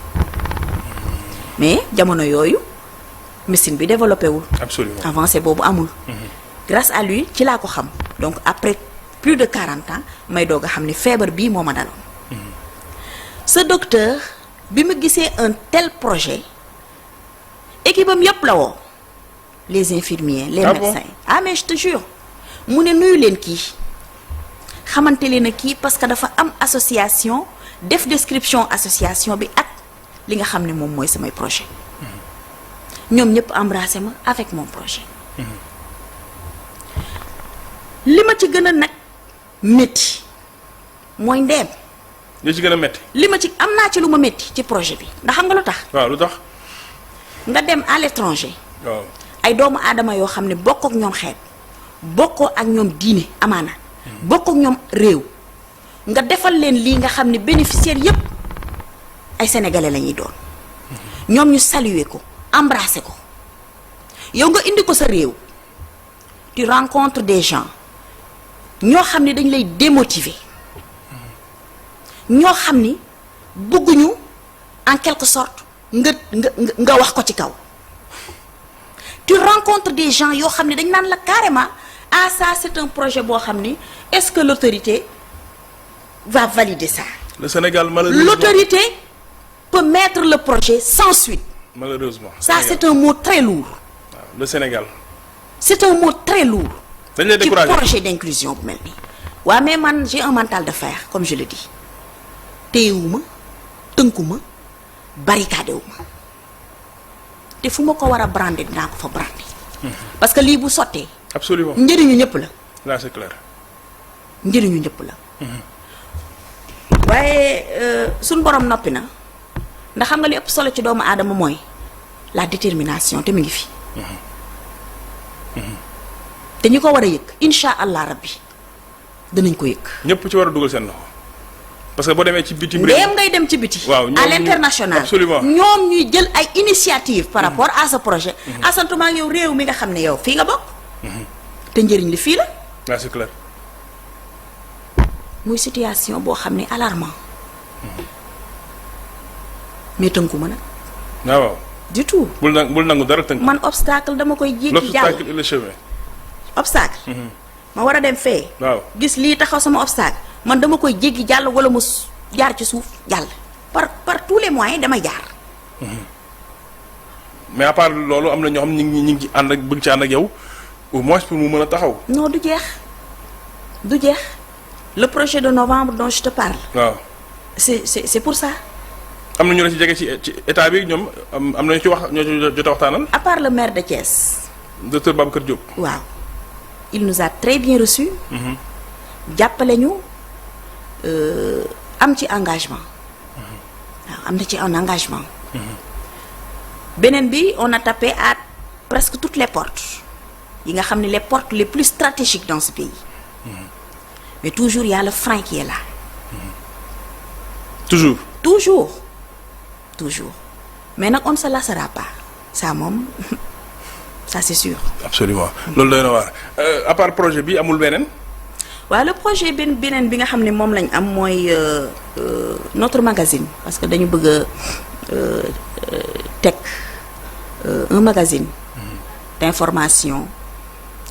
mais jamono yooyu médecine bi développé wul. absolument avancé boobu amul. grâce à lui ci laa ko xam donc après plus de 40 ans may doog a xam ni feebar bii moo ma daloon. ce docteur bi mu gisee un tel projet équipe am yépp la woo les infirmiers les médecins. ah mais je te jure mu ne nuyu leen kii xamante leen a kii parce que dafa am association def description association bi ak li nga xam ne moom mooy samay projet ñoom ñëpp embrassé ma avec mon projet. li ma ci gën a nag métti mooy ndeem. li ci gën a métti. li ma ci am naa ci lu ma métti ci projet bi ndax xam nga lu tax. waaw lu tax. nga dem à l'étranger. waaw ay doomu aadama yoo xam ne bokk ak ñoom xeet bokkoo ak ñoom diine amaana. bokk ak ñoom réew. nga defal leen lii nga xam ne bénéficiaires yépp ay sénégalais la ñuy doon. ñoom ñu saluer ko embrasser ko yow nga indi ko sa réew. tu rencontres des gens ñoo xam ne dañ lay démotiver ñoo xam ni bëgguñu en quelque sorte nga wax ko ci kaw. tu rencontres des gens yoo xam ne dañ naan la carrément ah ça c'est un projet boo xam ni est-ce que l'autorité va valider ça. le Sénégal malheureusement l'autorité peut mettre le projet sans suite. malheureusement ça Sénégal. c'est un mot très lourd. waaw le Sénégal. c'est un mot très lourd. dañ lay décourager ci projet d'inclusion bu mel nii. waaw mais man j'ai un mental de fer comme je le dis téyewuma tënkuma barricadewuma te fu ma ko war a brander dinaa ko fa brander. parce que lii bu sottee. absolument njëriñu ñëpp la. là c'est clair. njëriñu ñëpp la. waaye suñ borom noppi na ndax xam nga li ëpp solo ci doomu aadama mooy la détermination te mu ngi fi. te ñi ko war a yëg incha allah rabbi danañ ko yëg. ñëpp ci war a dugal seen loxo parce que boo demee ci bitim réew. ndéem ngay dem ci biti. waaw à l'international absolument ñoom ñuy jël ay initiative par rapport à ce projet. asantumaa yow réew mi nga xam ne yow fii nga bokk. te njëriñ li fii la. là c'est clair. muy situation boo xam ne alarmant mais tënku ma nag. waaw du tout. bul nangu dara tënk. man obstacle dama koy jéggi jàll. l'obstacle et le chemin. obstacle. ma war a dem fee. waaw gis lii taxaw sama obstacle man dama koy jéggi jàll wala mu jaar ci suuf jàll par tous les moyens damay jaar. mais à part loolu am na ñoo xam ñu ngi ànd ak bëgg ci ànd ak yow au moins pour mu mën a taxaw. non du jeex du jeex le projet de novembre dont je te parle. waaw c'est pour ça. am na ñu la ci jege ci état bi ñoom am na ñu ci wax ñoo ci jot a waxtaanal. à part le maire de Thiès. docteur Babacar Diop. waaw il nous a très bien reçus. jàppale ñu am ci engagement. waaw am na ci un engagement. beneen bi on a tapé à presque toutes les portes yi nga xam ne les portes les plus stratégiques dans ce pays. mais toujours il y a le frein qui est là. toujours. toujours mais nag on ne se lassera pas ça moom ça c'est sûr. absolument loolu doy na waar à part projet bi amul beneen. waaw le projet beneen bi nga xam ne moom lañ am mooy notre magazine parce que dañu bëgg a teg un magazine d'information,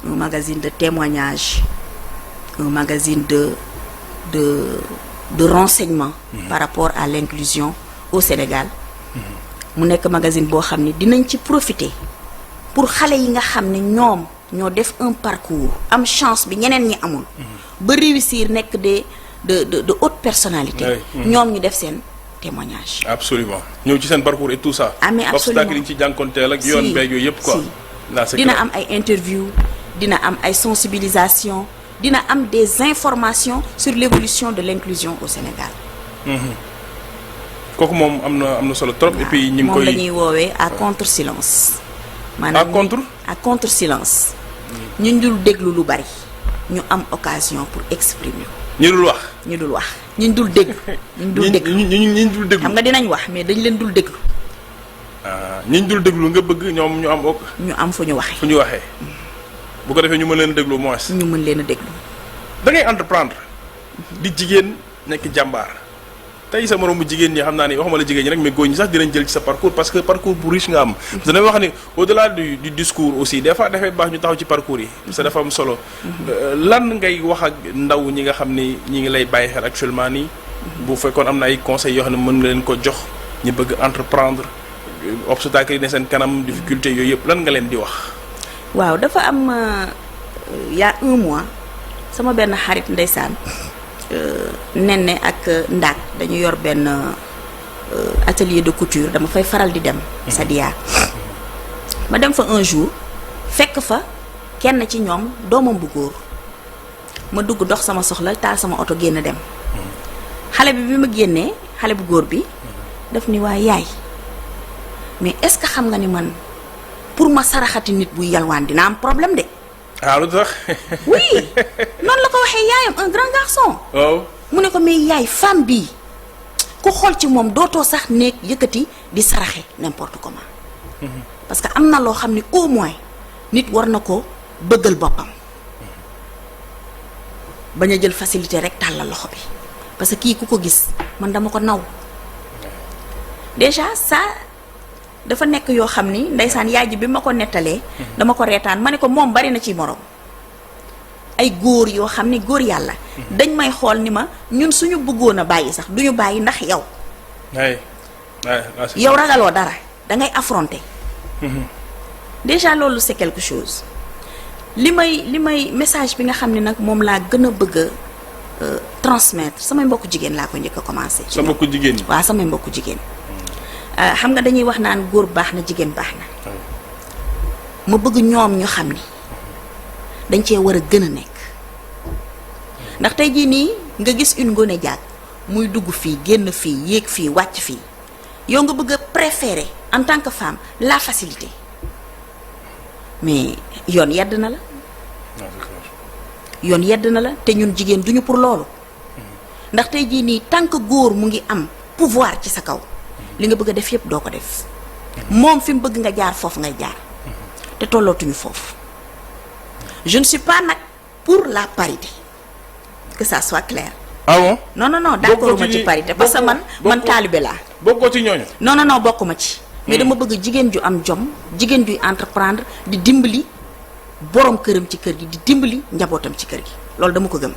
un magazine de témoignage, un magazine de renseignement par rapport à l'inclusion au Sénégal. mu nekk magazine boo xam ne dinañ ci profiter pour xale yi nga xam ne ñoom ñoo def un parcours am chance bi ñeneen ñi amul. ba réussir nekk de haute personnalité. ñoom ñu def seen témoignage. absolument ñëw ci seen parcours et tout ça. ah mais absolument obstacle yi ci jànkonteel ak yoon beeg yooyu yëpp quoi. dina am ay interview dina am ay sensibilisation dina am des informations sur l'évolution de l'inclusion au Sénégal. kooku moom am na solo trop. et puis ñu ngi koy moom la ñuy woowee à contre silence. à contre silence. ñu dul déglu lu bari ñu am occasion pour exprimer. ñu dul wax. ñu dul déglu. ñu dul déglu xam nga dinañ wax mais dañ leen dul déglu. ñi dul déglu nga bëgg ñoom ñu am. ñu am fu ñu waxee. fu ñu waxee. bu ko defee ñu mën leen a déglu moins. ñu mën leen a déglu. da ngay entreprendre. di jigéen nekk jàmbaar. tey sa moromu jigéen ñi xam naa ni waxuma la jigéen ñi rek mais góor ñi sax dinañ jël ci sa parcours parce que parcours bu riche nga am. parce que damay wax ni au-delà du discours aussi des fois dafay baax ñu taxaw ci parcours yi. parce que dafa am solo. lan ngay wax ak ndaw ñi nga xam ni ñi ngi lay bàyyi xel actuellement nii. bu fekkoon am na ay conseils yoo xam ne mën nga leen ko jox ñu bëgg entreprendre obstacle yi ne seen kanam difficulté yooyu yëpp lan nga leen di wax. waaw dafa am y a un mois sama benn xarit ndeysaan. Nenne ak Ndaak dañu yor benn atelier de couture dama fay faral di dem. Sadia ma dem fa un jour fekk fa kenn ci ñoom doomam bu góor ma dugg dox sama soxla taal sama oto génn dem. xale bi ma génnee xale bu góor bi daf ni waa yaay mais est-ce que xam nga ni man pour ma saraxati nit buy yalwaan dina am problème de. ah lu tax. oui noonu la ko waxee yaayam un grand garçon. waaw mu ne ko mais yaay femme bii ku xool ci moom dootoo sax nekk yëkkati di saraxe n'importe comment. parce que am na loo xam ne au moins nit war na ko bëggal boppam. bañ a jël facilité rek tàllal loxo bi parce que kii ku ko gis man dama ko naw. déjà ça dafa nekk yoo xam ni ndeysaan yaay ji bi ma ko nettalee. dama ko reetaan ma ne ko moom bari na ci morom. ay góor yoo xam ni góor yàlla. dañ may xool ni ma ñun suñu bëggoon a bàyyi sax duñu bàyyi ndax yow. yow ragaloo dara dangay affronter. déjà loolu c'est quelque chose. li may message bi nga xam ne nag moom laa gën a bëgg a transmettre samay mbokku jigéen laa ko njëkk a commencé. sa mbokku jigéen ñi waaw samay mbokku jigéen. xam nga dañuy wax naan góor baax na jigéen baax na. ma bëgg ñoom ñu xam ni dañ cee war a gën a nekk. ndax tey jii nii nga gis une Ngoné Diack muy dugg fii génn fii yéeg fii wàcc fii yow nga bëgg a préférer en tant que femme la facilité mais yoon yedd na la. yoon yedd na la te ñun jigéen duñu pour loolu. ndax tey jii nii tant que góor mu ngi am pouvoir ci sa kaw li nga bëgg a def yépp doo ko def. moom fi mu bëgg nga jaar foofu ngay jaar. te tollootuñu foofu. je ne suis pas nag pour la parité que ça soit clair. ah bon non d'accord ma ci parité parce que man taalibe laa. bokkoo ci ñooñu. non bokkuma ci. mais dama bëgg jigéen ju am jom jigéen juy entreprendre di dimbali borom këram ci kër gi di dimbali njabootam ci kër gi loolu dama ko gëm.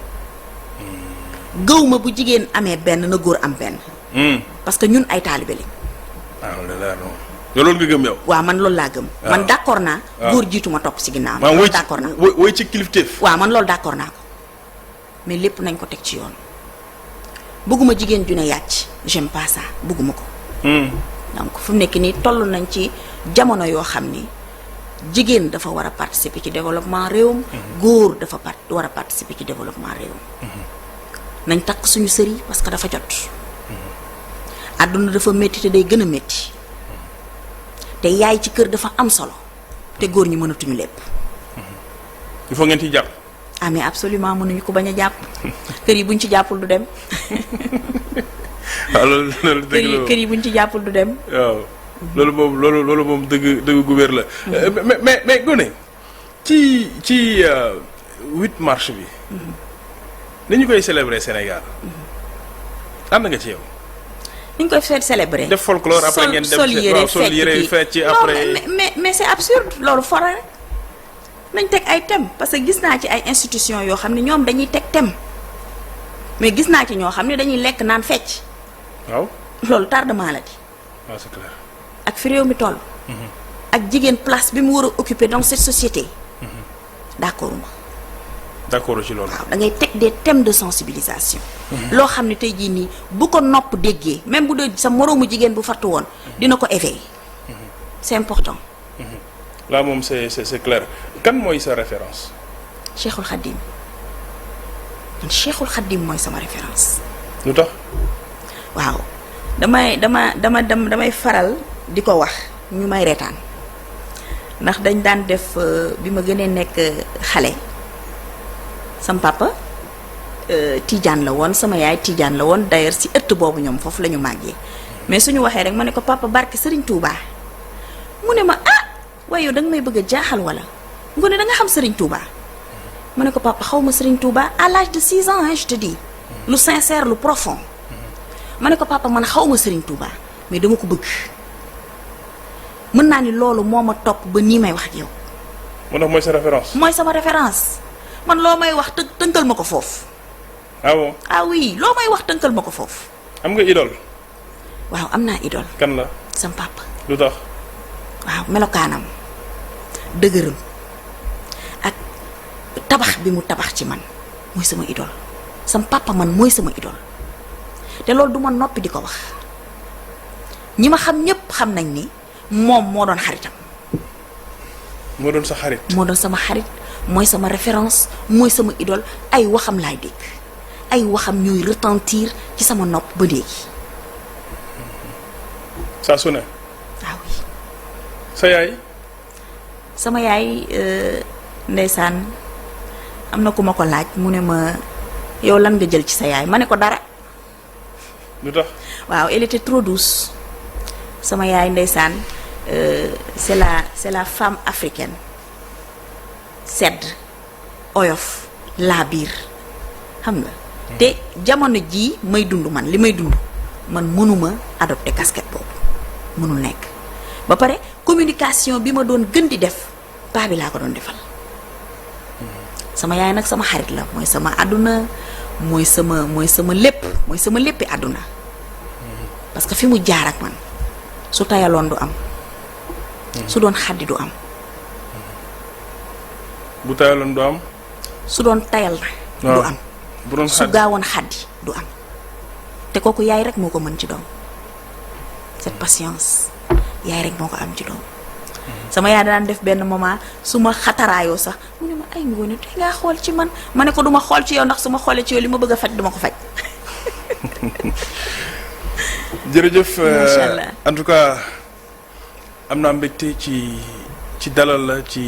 gëw ma bu jigéen amee benn na góor am benn. parce que ñun ay taalibe lañ. yow loolu nga gëm yow. waaw man loolu laa gëm. man d'accord naa. góor jiitu ma topp si ginnaaw. loolu d'accord naa woy ci kilifteef. waaw man loolu d'accord naa ko mais lépp nañ ko teg ci yoon. bëgguma jigéen ju ne yàcc j'aime pas ça bëgguma ko. donc fu mu nekk nii toll nañ ci jamono yoo xam ni jigéen dafa war a participer ci développement réewam. góor dafa war a participer ci développement réewam. nañ takk suñu sër yi parce que dafa jot. àdduna dafa métti te day gën a métti. te yaay ci kër dafa am solo te góor ñi mënatuñu lépp. il faut ngeen ci jàpp. ah mais absolument mënuñu ko bañ a jàpp kër yi buñ ci jàppul du dem. waaw loolu dëgg kër yi buñ ci jàppul du dem. waaw loolu moom dëgg gu wér la. mais Ngoné ci 8 mars bi. ni ñu koy célébrer Sénégal. ànd nga ci yow. ni ñu koy fête célébrer. def folklore après ngeen dem sol yére fecc ci après. mais c'est absurde loolu fora rek nañ teg ay thème parce que gis naa ci ay institutions yoo xam ne ñoom dañuy teg thème mais gis naa ci ñoo xam ne dañuy lekk naan fecc. waaw loolu tardement la di. waaw c'est clair. ak fi réew mi toll. ak jigéen place bi mu war a occuper dans cette société d'accord ma d'accord ci loolu. waaw da ngay teg des thèmes de sensibilisation loo xam ne tey jii nii bu ko nopp déggee même bu dee sa moroomu jigéen bu fattu woon dina ko éveiller c'est important. là moom c'est clair kan mooy sa référence. Cheikhul Khadim man Cheikhul Khadim mooy sama référence. lu tax. waaw damay faral di ko wax ñu may reetaan ndax dañ daan def bi ma gënee nekk xale sam papa Tidiane la woon sama yaay Tidiane la woon d'ailleurs si ëtt boobu ñoom foofu la ñu màggee mais suñu waxee rek ma ne ko papa barke Serigne Touba mu ne ma ah waaye yow da nga may bëgg a jaaxal wala nga ne da nga xam Serigne Touba ma ne ko papa xaw ma Serigne Touba à l'âge de 6 ans hein, je te dis lu sincère lu profond ma ne ko papa man xaw ma Serigne Touba mais dama ko bëgg mën naa ni loolu moo ma topp ba nii may wax ak yow. moo tax mooy sa référence. mooy sama référence man loo may wax tënkal ma ko foofu. ah bon. ah oui loo may wax tënkal ma ko foofu. am nga idole. waaw am naa idole. kan la. sam papa. lu tax. waaw melokaanam dëgëram ak tabax bi mu tabax ci man mooy sama idole sam papa man mooy sama idole te loolu du ma noppi di ko wax ñi ma xam ñépp xam nañ ni moom moo doon xaritam. moo doon sa xarit. moo doon sama xarit mooy sama référence mooy sama idole ay waxam laay dégg ay waxam ñooy retentir ci sama nopp ba léegi. saa su ne. ah oui. sa yaay. sama yaay ndeysaan am na ku ma ko laaj mu ne ma yow lan nga jël ci sa yaay ma ne ko dara. lu tax. waaw elle était trop douce sama yaay ndeysaan c'est la femme africaine sedd oyof laa biir xam nga te jamono jii may dund man li may dund man mënuma adopter casquette boobu mënul nekk ba pare communication bi ma doon gën di def paa bi laa ko doon defal sama yaay nag sama xarit la mooy sama àdduna mooy sama lépp mooy sama léppi àdduna parce que fi mu jaar ak man su tayaloon du am su doon xaddi du am bu tayaloon du am. su doon tayal na du am bu doon su gaawoon xaddi du am te kooku yaay rek moo ko mën ci doom cette patience yaay rek moo ko am ci doom sama yaay daan def benn moment su ma xataraayoo sax mu ne ma ay ngoone tey ngaa xool ci man ma ne ko duma xool ci yow ndax su ma xoolee ci yow li ma bëgg a faj duma ko faj. jërëjëf macha allah en tout cas am naa mbégte ci dalal la ci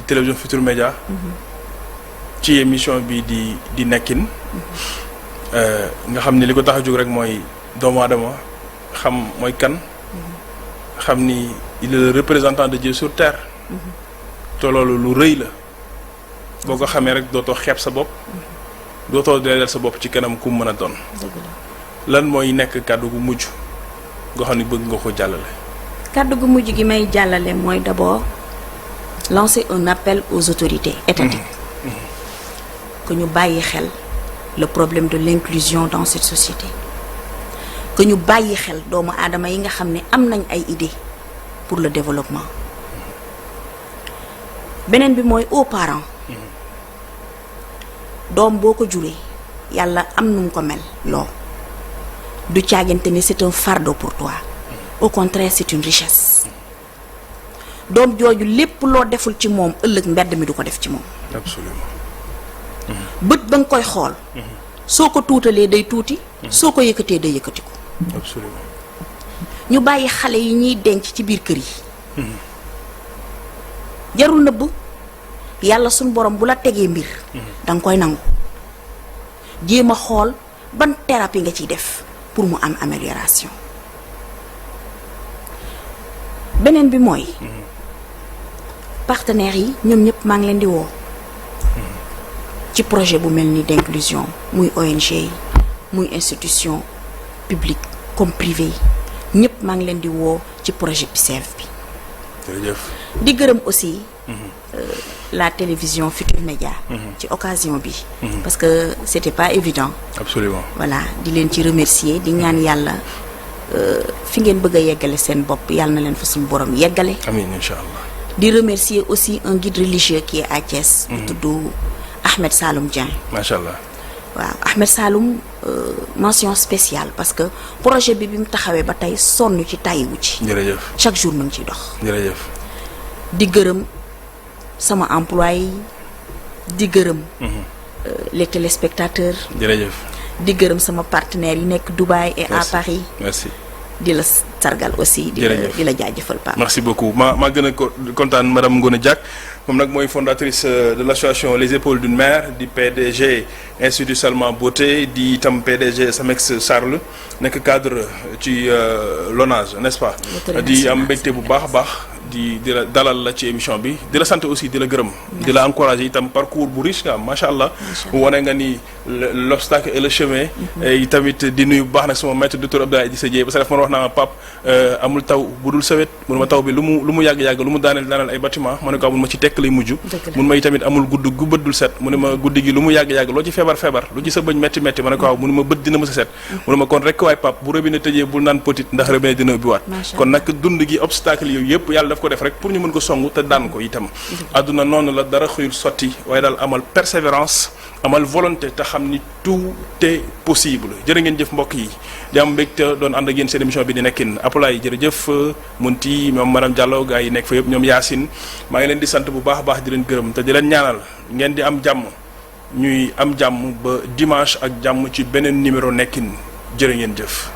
télévision Futurs Médias ci émission bi di nekkin nga xam ni li ko tax a jóg rek mooy doomu aadama xam mooy kan xam ni il est le représentant de Dieu sur terre te loolu lu rëy la boo ko xamee rek dootoo xeeb sa bopp dootoo dooleel sa bopp ci kanam ku mën a doon lan mooy nekk kàddu gu mujj nga xam ni bëgg nga ko jàllale. kàddu gu mujj gi may jàllale mooy d'abord lancer un appel aux autorités étatiques que ñu bàyyi xel le problème de l'inclusion dans cette société que ñu bàyyi xel doomu aadama yi nga xam ne am nañ ay idées pour le développement beneen bi mooy aux parents doom boo ko juree yàlla am nu mu ko mel loo du caagante ni c'est un fardeau pour toi au contraire c'est une richesse doom jooju lépp loo deful ci moom ëllëg mbedd mi du ko def ci moom. absolument. bët ba nga koy xool. soo ko tuutalee day tuuti. soo ko yëkkatee day yëkkati ko. absolument. ñu bàyyi xale yi ñuy denc ci biir kër yi. jarul nëbb yàlla suñ borom bu la tegee mbir. da nga koy nangu jéem a xool ban thérapie nga ciy def pour mu am amélioration. beneen bi mooy. partenaires yi ñoom ñëpp maa ngi leen di woo. ci projet bu mel ni d'inclusion muy ONG yi muy institution publique comme privée yi ñëpp maa ngi leen di woo ci projet PICEF bi. jërëjëf. di gërëm aussi. la télévision Futurs Médias. ci occasion bi. parce que c'était pas évident. absolument. voilà di leen ci remercier di ñaan yàlla fi ngeen bëgg a yeggale seen bopp yàlla na leen fa suñu borom yeggale. amiin incha allah. di remercier aussi un guide religieux qui est à Thiès. bu tudd Ahmed Saloum Dieng. macha allah. waaw Ahmed Saloum mention spéciale parce que projet bi mu taxawee ba tey sonn ci tàyyiwu ci. jërëjëf. chaque jour mu ngi ciy dox. jërëjëf. di gërëm sama employé yi di gërëm. les téléspectateurs. jërëjëf. di gërëm sama partenaires yi nekk Dubaï et à Paris. merci. di la sargal aussi. di la jaajëfal Pape. merci beaucoup maa gën a kontaan madame Ngone Diack moom nag mooy fondatrice de l'association Les Épaules d'une Mère di PDG Institut Salma Beauté di itam PDG Samex Sarl nekk cadre ci l'ONAS n'est-ce pas. di am mbégte bu baax a baax di la dalal la ci émission bi di la sant aussi di la gërëm. di la encourager itam parcours bu riche nga am macha allah. wane nga ni l'obstacle et le chemin. et tamit di nuyu bu baax nag sama maître docteur Abdoulaye Idrissa Dieye parce que dafa ma wax naa ma Pape amul taw bu dul sawet mun ma taw bi lu mu yàgg-yàgg lu mu daaneel ay bâtiment ma ne ko mun ma ci tekk lay mujj. mun ma tamit amul gudd gu bët dul set mu ne ma guddi gi lu mu yàgg-yàgg loo ci feebar lu ci sa bëñ métti ma ne ko waaw mu ne ma bët dina mës a set. mu ne ma kon rek waay Pape bu robinet tëjee bul naan petit ndax robinet dina ubbiwaat. kon nag dund gi obstacle yooyu yëpp yàlla daf ko def rek pour ñu mën ko songu te daan ko itam. àdduna noonu la dara xëyul sotti waaye daal amal persévérance amal volonté te xam ni tout est possible jërë ngeen jëf mbokk yi di am mbégte doon ànd ak yéen seen émission bi di nekkin Apulaay jërëjëf Munti moom madame Diallo gars yi nekk fa yëpp ñoom Yacine maa ngi leen di sant bu baax a baax di leen gërëm te di leen ñaanal ngeen di am jàmm ñuy am jàmm ba dimanche ak jàmm ci beneen numéro nekkin jërë ngeen jëf.